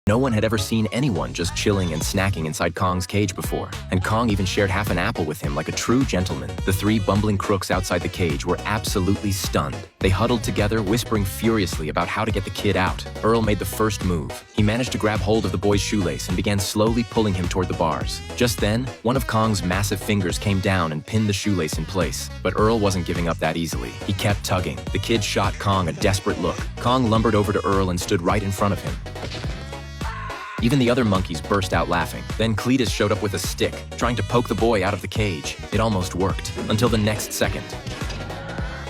No one had ever seen anyone just chilling and snacking inside Kong's cage before, and Kong even shared half an apple with him like a true gentleman. The three bumbling crooks outside the cage were absolutely stunned. They huddled together, whispering furiously about how to get the kid out. Earl made the first move. He managed to grab hold of the boy's shoelace and began slowly pulling him toward the bars. Just then, one of Kong's massive fingers came down and pinned the shoelace in place. But Earl wasn't giving up that easily. He kept tugging. The kid shot Kong a desperate look. Kong lumbered over to Earl and stood right in front of him. Even the other monkeys burst out laughing. Then Cletus showed up with a stick, trying to poke the boy out of the cage. It almost worked, until the next second.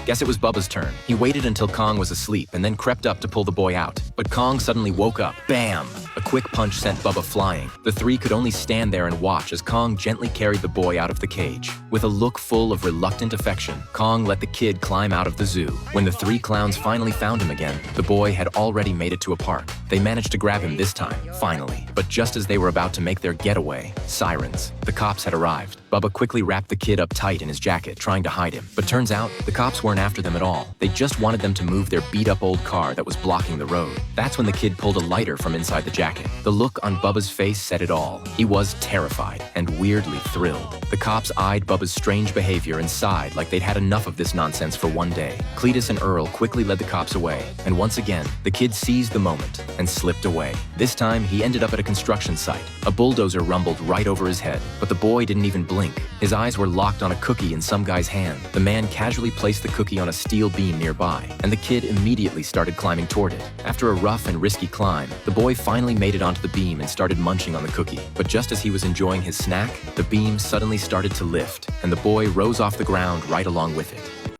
Guess it was Bubba's turn. He waited until Kong was asleep and then crept up to pull the boy out. But Kong suddenly woke up. Bam! A quick punch sent Bubba flying. The three could only stand there and watch as Kong gently carried the boy out of the cage. With a look full of reluctant affection, Kong let the kid climb out of the zoo. When the three clowns finally found him again, the boy had already made it to a park. They managed to grab him this time, finally. But just as they were about to make their getaway, sirens. The cops had arrived. Bubba quickly wrapped the kid up tight in his jacket, trying to hide him. But turns out, the cops weren't after them at all. They just wanted them to move their beat-up old car that was blocking the road. That's when the kid pulled a lighter from inside the jacket. The look on Bubba's face said it all. He was terrified and weirdly thrilled. The cops eyed Bubba's strange behavior and sighed like they'd had enough of this nonsense for one day. Cletus and Earl quickly led the cops away, and once again, the kid seized the moment and slipped away. This time, he ended up at a construction site. A bulldozer rumbled right over his head, but the boy didn't even blink. His eyes were locked on a cookie in some guy's hand. The man casually placed the cookie on a steel beam nearby, and the kid immediately started climbing toward it. After a rough and risky climb, the boy finally made it onto the beam and started munching on the cookie. But just as he was enjoying his snack, the beam suddenly started to lift, and the boy rose off the ground right along with it.